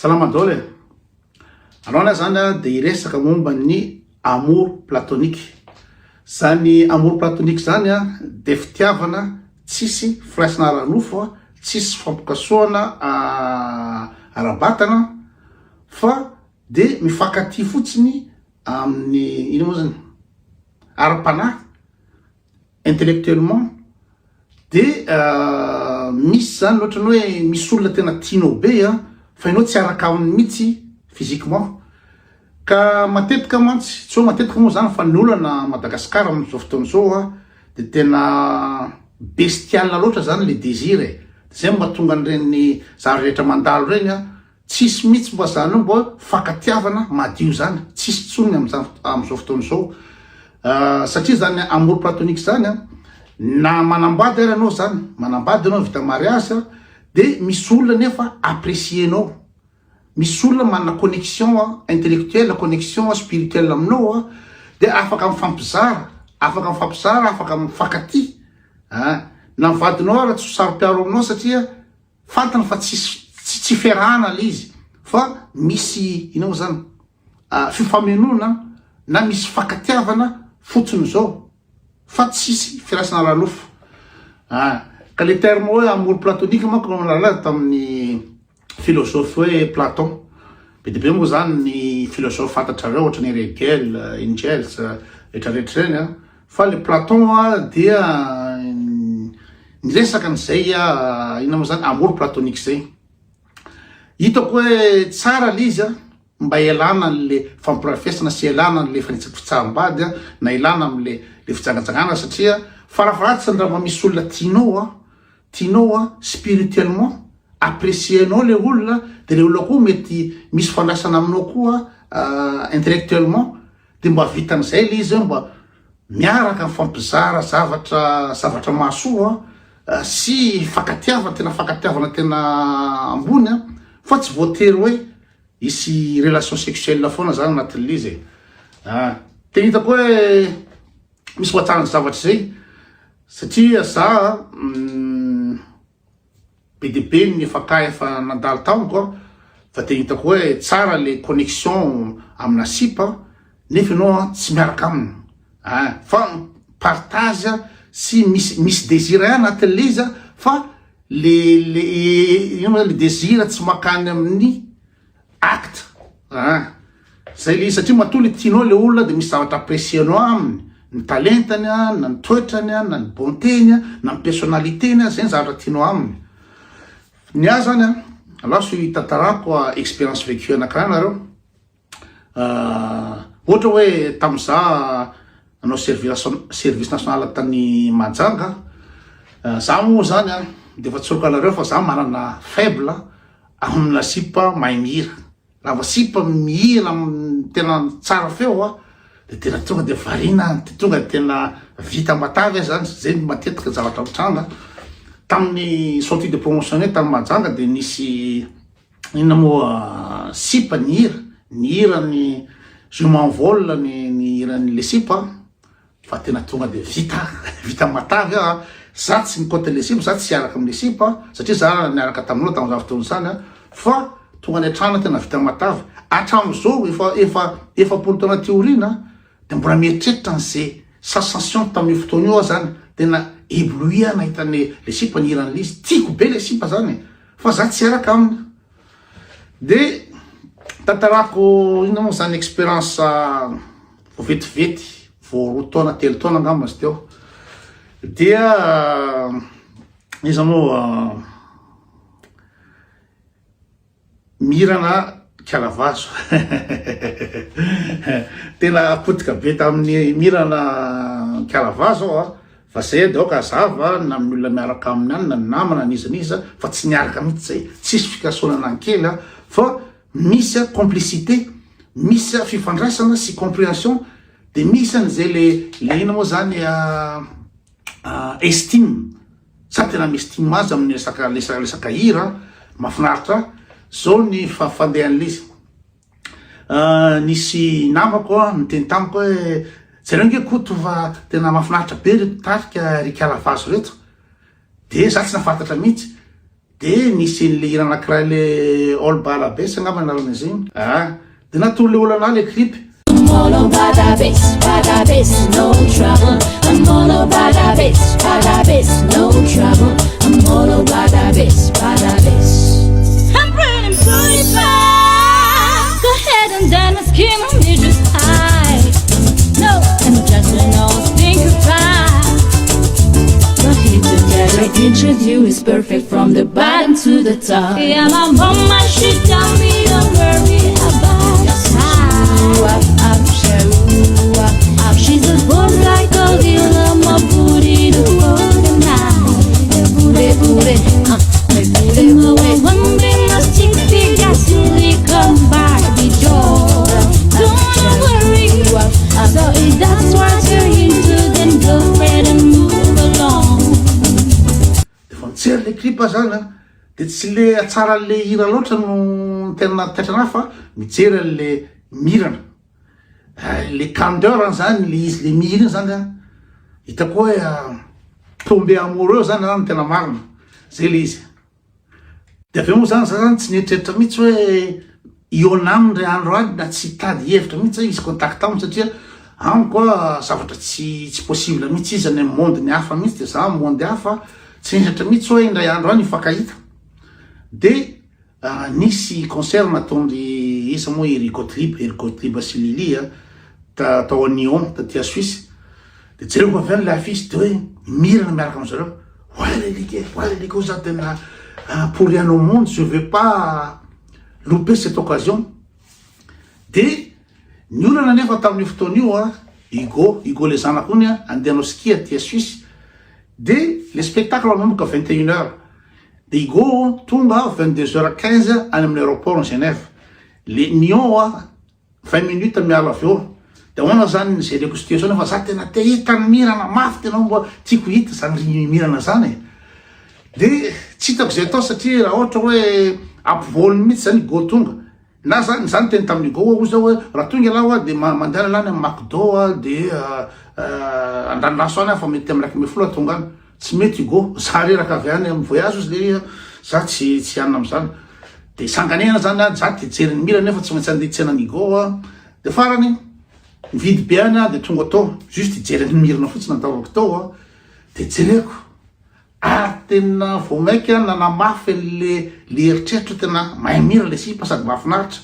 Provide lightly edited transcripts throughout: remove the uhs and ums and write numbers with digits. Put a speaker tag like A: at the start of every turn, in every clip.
A: Salamandoly. Anao zany de iresaka momba ny amour platonique. Zany amour platonique zany de fitiavana tsisy firasana ara-nofo, tsisy fampipasoana ara-batana fa de mifankatia fotsiny amin'ny ino moa zany ara-panahy intellectuellement de misy zany loatra hoe misy olona tena tianao be fa ianao tsy araka aminy mihitsy physiquement ka matetika mantsy tsy matetika moa zany fa ny olana Madagasikara amin'izao fotoana zao de tena bestial loatra zany le désir zay mahatonga an'ireny zavatra rehetra mandalo reny tsisy mihitsy mba zany mba fankatiavana madio zany tsisy tsony amin'izao fotoana zao satria zany amour platonique zany na manambady ary anao zany manambady anao vita mariage de misy olona nefa apprécienao, misy olona manana connexion intellectuelle, connexion spirituelle aminao de afaka mifampizara, afaka mifankatia na mivadinao ary tsy saro-piaro aminao satria fantany fa tsy fiarahana le izy fa misy ino zany fifamenona na misy fankatiavana fotsiny zao fa tsisy firasana ara-nofo ka le terme hoe amour platonique manko nalaza tamin'ny philosophe hoe Platon. Be de be moa zany ny philosophe fantatrareo ohatra ny Hegel, Engels rehetrarehetra reny fa le Platon dia niresaka an'izay ino moa zany amour platonique zay. Hitako hoe tsara le izy mba ialana an'le fampirafesana sy ialana an'le fanitsaka fitsaram-bady na ialana am'le fitsangatsangana satria farafaratsy raha misy olona tianao spirituellement apprécienao le olona de le olona koa mety misy fandraisana aminao koa intellectuellement de mba vitan'izay le izy mba miaraka mifampizara zavatra mahasoa sy tena fankatiavana tena ambony fa tsy voatery hoe isy relation sexuelle foana zany anatin'le izy te hitako hoe misy voatsarany zavatra zay satria za be de be ny efa nandalo tamiko fa te hitako hoe tsara le connexion amina sipa nefa ianao tsy miaraka aminy fa partage sy misy désir anatin'le izy fa le désir tsy makany amin'ny acte zay le satria matoly tianao le olona de misy zavatra apprécienao aminy ny talentany na ny toetrany na ny bontény na ny personnalitény zay ny zavatra tianao aminy ny zany alaso hitantarako expérience vécue anakira nareo ohatra hoe tamza anao service national tany Mahajanga za moa zany de fa tsoroka anareo fa za manana faible amina sipa mahay mihira raha sipa mihira tena tsara feo de tena tonga de varina tonga tena vita matavy zany zay matetika zavatra mitranga tamin'ny sortie de promotion tamy Mahajanga de nisy inona moa sipa ny hira ny je m'envole ny hiran'le sipa fa tena tonga de vita matavy za tsy mikote le sipa za tsy araka am'le sipa satria za niaraka taminao tam'za fotoana zany fa tonga ny atrana tena vita matavy atram'izao efa polo taona teorina de mbola mieritreritra n'zay sensation tamin'ny fotoana io zany tena ébloui nahitany le sipa nihiran'le izy tiako be le sipa zany fa za tsy araka aminy de tantarako ino moa zany expérience vo vetivety vo roa taona telo taona angamba izy teo dia iza moa mirana Kalavazo tena potika be tamin'ny mirana Kalavazo fa zay de oka zava na amin'ny olona miaraka aminy any na ny namana nizaniza fa tsy niaraka mihitsy zay tsisy fikasonana ankely fa misy complicité, misy fifandraisana sy compréhension de misy an'izay le ino moa zany estime sa tena mi-estime azy amin'ny resaka hira mahafinaritra zao ny fandehan'le izy nisy namako miteny tamiko hoe zareo nge koto fa tena mahafinaritra be reto tarika ry Kalavazo reto de za tsy nafantatra mihitsy de nisy an'le hira anankiray le All Balabes angamba anarana izy igny de natolo le olo anahy le clip
B: I'm all about that bass, no trouble. I'm all about that bass, no trouble. I'm all about that bass. I'm pretty fast. Go ahead and dance, give me just high. No, I'm just an old thinker fast. But here together, each of you is perfect from the bottom to the top. Yeah, my mama, she tell me don't worry about your side. She's a boy like a dealer, my booty the world tonight. Booty. One bring my stick figure, silicon Barbie doll. Don't worry, so if that's what you're into, then go ahead and move along.
A: de fa mijery le clip zany de tsy le atsara le hira loatra no tena tetrana fa mijery an'le mirana le candeur zany le izy le mihira zany hitako hoe tombe amoureux zany zany tena marina zay le izy de aveo moa zany tsy nietreritra mihitsy hoe iona aminy ray andro any na tsy tady hevitra mihitsy izy contact aminy satria amiko koa zavatra tsy possible mihitsy izy any monde ny hafa mihitsy de za monde hafa tsy nietreritra mihitsy hoe indray andro any ifankahita de nisy concert nataondry isa moa Eric Gottlieb sy Lily tao Nyon taty Suisse de jereko avy any le affiche de hoe mirana miaraka amizareo voilà les gars za tena pour rien au monde je veux pas louper cette occasion de ny olana nefa tamin'io fotoana io Hugo le zanako ony andehanao ski aty Suisse de le spectacle manomboka 21h de Hugo tonga 22h15 any amin'ny aéroport en Genève le Nyon 20 minutes miala aveo de hoana zany jereko situation fa za tena te hitany mirana mafy tena mba tiako hita zany mirana zany de tsy hitako zay atao satria raha ohatra hoe ampivolony mihitsy zany Hugo tonga na zany teny tamin'ny Hugo ozy zao hoe raha tonga laho de mandeha lany amin'ny McDo de andranoraso any fa mety amin'ny 1,000 tonga any tsy mety Hugo za reraka avy any amin'ny voyage ozy le za tsy anina am'zany de sanganena zany za te jery ny mirana nefa tsy maintsy andeha tsenany Hugo de farany mividy be any de tonga atao juste hijery ny mirana fotsiny nataovako tao de jereko tena vao maiky nanamafy le eritreritro tena mahay mira le sipa sady mahafinaritra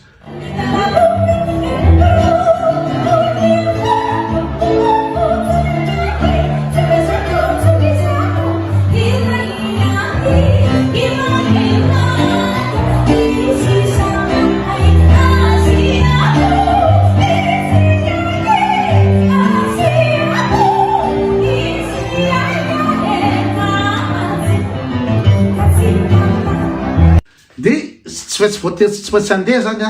A: tsy voatery tsy maintsy andeha zany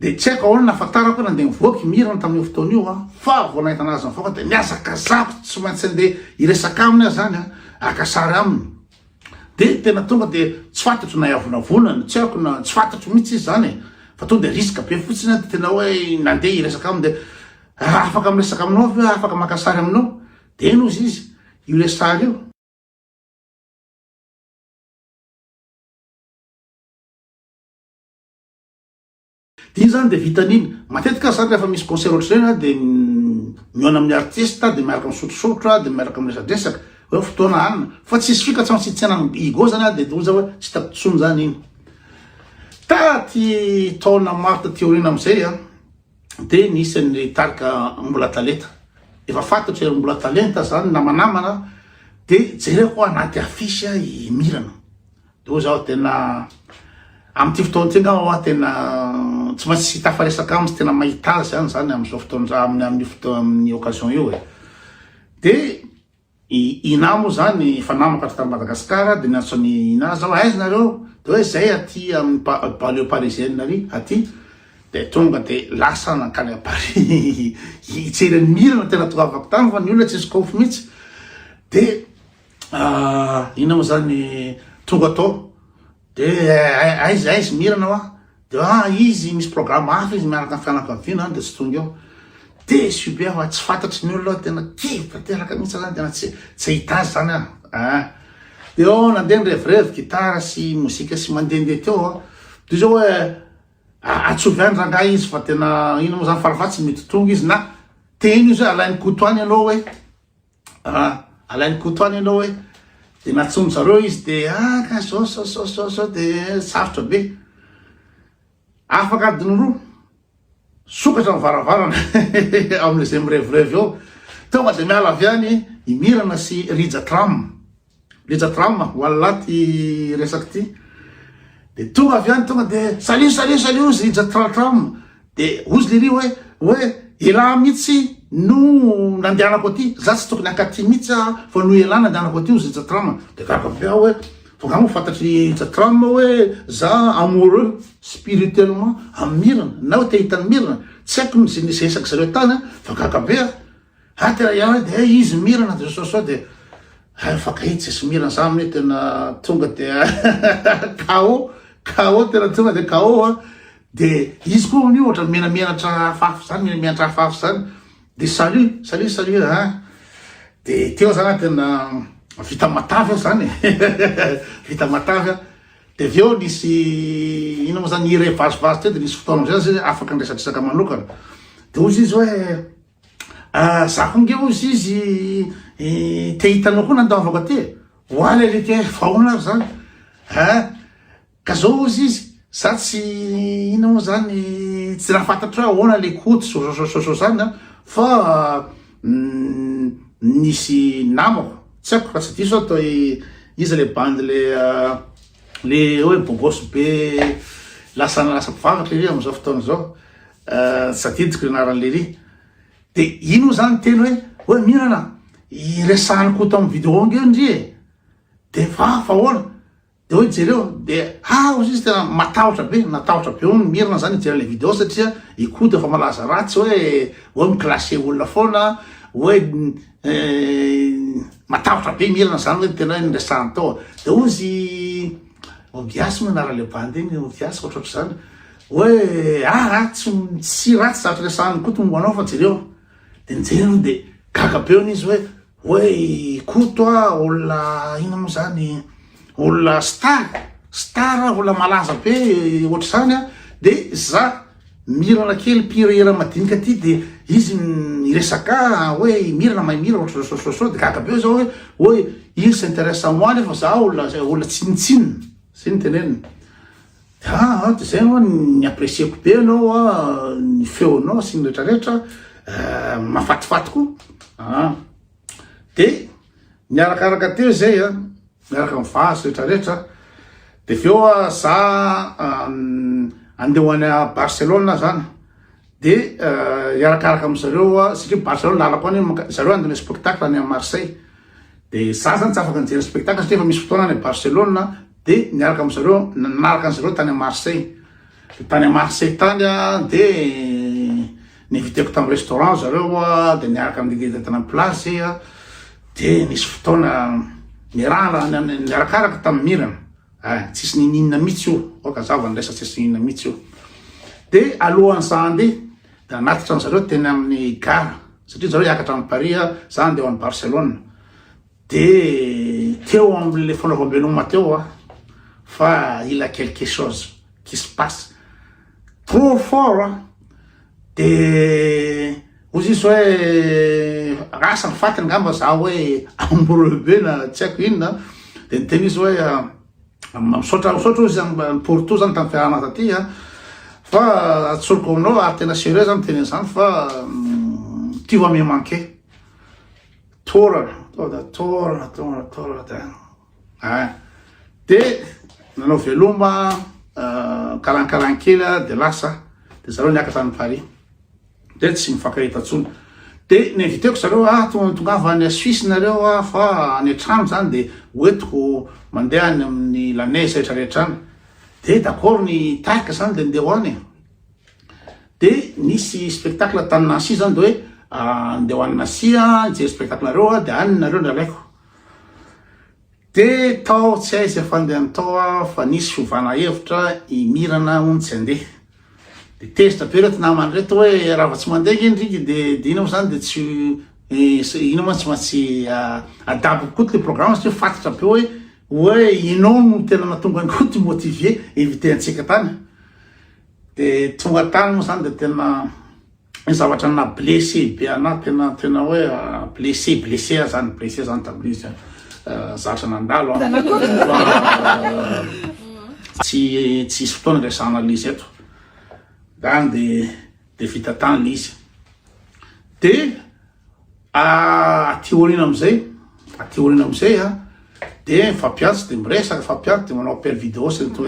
A: de tsy haiko ahoana nafatarako hoe nandeha mivoaky mirana tamin'io fotoana io fa vao nahita anazy mivoaka de miazakazako tsy maintsy andeha iresaka aminy zany akasary aminy de tena tonga de tsy fantatro na iavonavonany tsy haiko na tsy fantatro mihitsy izy zany fa tonga de risque be fotsiny de tena hoe nandeha iresaka aminy de afaka miresaka aminao ve afaka makasary aminao de eno izy io le sary io de zany de vitan'iny matetika zany rehefa misy concert ohatry zay de miona amin'ny artiste de miaraka misotrosotro de miaraka miresadresaka hoe fotoana anina fa tsisy fika tsy maintsy tsena Hugo zany de oza hoe tsy tapitsony zany iny taty taona maro taty aoriana amizay de nisy ny tarika mbola talenta efa fantatry mbola talenta zany namanamana de jereko anaty affiche i mirana de oza tena amty fotoana ty nga tena tsy maintsy tafaresaka amzy tena mahita azy zany am'izao fotoana amin'ny occasion io de inamo zany fa namako aty Madagasikara de niantsony ina zao aiza nareo de hoe zay aty amin'ny banlieue parisienne ary aty de tonga de lasa nakany a Paris hijery mirana tena tongavako tany fa ny olona tsisy kofy mihitsy de ina moa zany tonga atao de aiza mirana de izy misy programme hafa izy miaraka amin'ny fianakaviana de tsy tonga eo de subi fa tsy fantatry ny olona tena kiva teraka mihitsy zany tena tsy hita azy zany de eo nandeha nyrevirevy gitara sy mozika sy mandehandeha teo a de zao hoe atsoviany rangahy izy fa tena ino moa zany farafatsy mety tonga izy na teny izy hoe alainy kotoany ianao hoe alainy kotoany ianao hoe de natsony zareo izy de ka zao de sarotra be afaka adiny roa sokatra mivaravarana amin'izay mirevirevy eo tonga de miala avy any imirana sy rijatram ho alaty resaky ty de tonga avy any tonga de salut izy rijatram de ozy lery hoe ilà mihitsy no nandehanako aty za tsy tokony akaty mihitsy fa no ilà nandehanako aty ozy rijatram de karabe hoe fogamo fantatry rijatram hoe za amoureux spirituellement amirana na hoe te hitany mirana tsy haiko nisy esaky zareo tany fa kakabe tena ihany de izy mirana de soso de fakahitsy sy mirana zany hoe tena tonga de KO tena tonga de KO de izy koa amin'io ohatra menamenatra fafy zany menamenatra fafy zany de salut de teo zany tena vita matavy zany vita matavy de aveo nisy ino moa zany irevazivazy teo de nisy fotoana amizay afaka andresadresaka manokana de ozy izy hoe zako nge ozy izy te hitanao koa nandaovako aty oaly alety fahoana ary zany ka zao ozy izy za tsy ino moa zany tsy raha fantatry hoe ahoana le koty so zany fa nisy namako tsy haiko raha tsy diso atao izy le bandy le hoe bogosy be lasa mpivavatra lery amizao fotoana zao sadidiko anaran'lery de ino zany teny hoe mirana iresahany koto amy vidéo ngeo ndry de fa ahoana de hoe jereo de ozy izy tena matahotra be eo mirana zany jera le vidéo satria ikoty efa malaza ratsy hoe miklasé olona foana hoe matahotra be mirana zany hoe tena niresahany tao de ozy obiasy moa anara le bandy iny obiasy ohatrotry zany hoe tsy ratsy zavatra resahany koto momba anao fa jereo de nijereo de kakabe ony izy hoe koto olona ino moa zany olona star olona malaza be ohatry zany de za mirana kely mpihirahira madinika ty de izy iresaka hoe mirana mahay mira ohatrso de kakabe zao hoe il s'intéresse à moi nefa za olona tsinitsinina sy ny teneniny de zay moa ny apprécieko be anao ny feonao sy ny rehetrarehetra mafatifaty koa de miarakaraka teo zay miaraka mivazy rehetrarehetra de veo za andeha hoany Barcelone zany de iarakaraka amizareo satria Barcelone lalako any zareo andena spectacle any Marseille de za zany tsy afaka nijery spectacle satria efa misy fotoana any Barcelone de niaraka amizareo nanaraka an'zareo tany Marseille de tany Marseille tany de niviteko tamy restaurant zareo de niaraka amigegeda tany place de nisy fotoana mirala niarakaraka tamy mirana tsisy nininina mihitsy io oka zava niresa tsisy nininina mihitsy io de alohan'za andeha de anatitra an'zareo teny amin'ny gara satria zareo iakatra amy Paris za andeha ho any Barcelone de teo amle fanaovam-benoma teo fa il a quelque chose qui se passe trop fort de ozy izy hoe rasa mifatiny ngamba za hoe amoureux be na tsy haiko inona de niteny izy hoe misaotra ozy zany porto zany tamy fiarahana taty fa atsoriko aminao ary tena sérieux zany teny zany fa tu vas me manquer torana de nanao veloma karankarankely de lasa de zareo niakatra any Paris de tsy mifankahita tsony de ninviteko zareo tongava any Suisse nareo fa any atrano zany de hoetiko mandeha any amin'ny la neige rehetrarehetra any de d'accord ny tarika zany de ndeha hoany de nisy spectacle tany Nancy zany de hoe ndeha hoany Nancy ijery spectacle nareo de any nareo nalaiko de tao tsy aizy efa andehany tao fa nisy fiovana hevitra imirana ony tsy andeha de tezitra be reto namany reto hoe raha va tsy mandeha ngendriky de ino zany de tsy ino ma tsy maintsy adabo koty le programme satria fatatra be hoe inao no tena natonga ko ty motivé éviter antsika tany de tonga tany moa zany de tena zavatra na blessé be ana tena hoe blessé zany tablisy zatra nandalo tsy isy fotoana resana lizy eto zany de vita tany lizy de aty orina amizay de mifampiatsy de miresaka mifampiatsy de manao appel vidéo sy to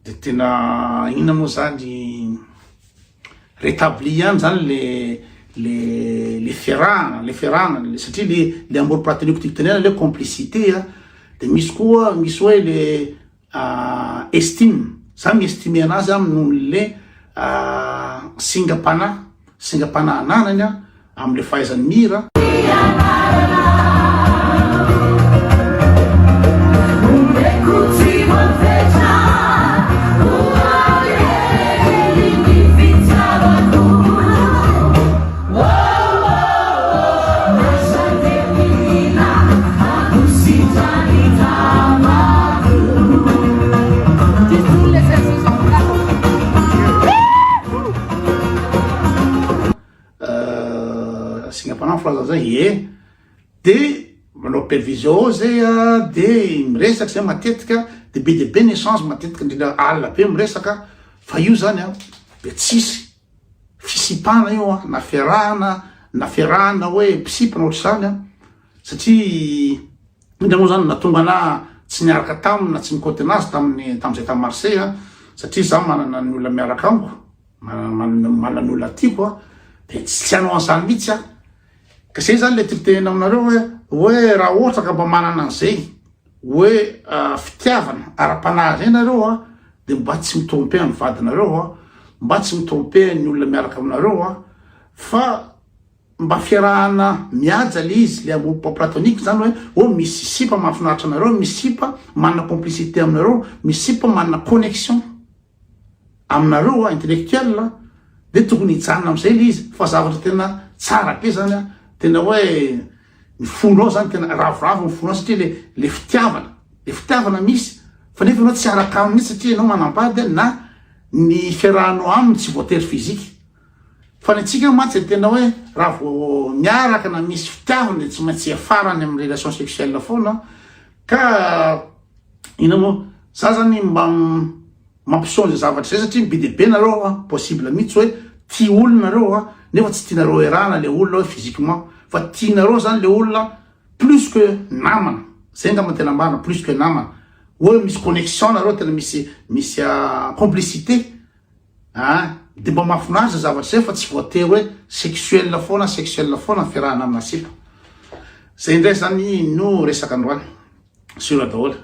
A: de tena ina moa zany rétabli ihany zany le ferrana satria le amour platonique tiako tenena le complicité de misy hoe le estime za miestime anazy noho le singam-pana ananany amle fahaizany mira zay de manao pervision zay de miresaka zay matetika de be naissance matetika ndrindra alina be miresaka fa io zany de tsisy fisipana io na ferrana hoe mpisipana ohatry zany satria indra moa zany natonga ana tsy niaraka taminy na tsy mikoty anazy tamizay tamy Marseille satria za manana ny olona miaraka amiko manana ny olona tiako de tsy tianao an'izany mihitsy ka zay zany le titena aminareo hoe raha ohatra ka mba manana an'izay hoe fitiavana ara-panahy zay nareo de mba tsy mitrompe amin'ny vadinareo mba tsy mitrompe ny olona miaraka aminareo fa mba fiarahana mihaja le izy le amour platonique zany hoe misy sipa mahafinaritra anareo misy sipa manana complicité aminareo misy sipa manana connexion aminareo intellectuel de tokony hijanona am'izay le izy fa zavatra tena tsara be zany tena hoe ny fonao zany tena ravoravo ny fonao satria le fitiavana misy fa nefa anao tsy araka aminy mihitsy satria anao manambady na ny fiarahanao aminy tsy voatery fizika fa ny antsika matsy tena hoe raha vo miaraka na misy fitiavana de tsy maintsy afarany amin'ny relation sexuelle foana ka ina moa za zany mba mampisaonza zavatra zay satria be de be nareo possible mihitsy hoe tia olona nareo nefa tsy tianareo erana le olona hoe physiquement fa tianareo zany le olona plus que namana zay ngamba tena marina plus que namana hoe misy connexion nareo tena misy complicité de mba mahafinaritra zavatra zay fa tsy voatery hoe sexuel foana fiarahana amina sipa zay ndray zany no resaka androany sura daholo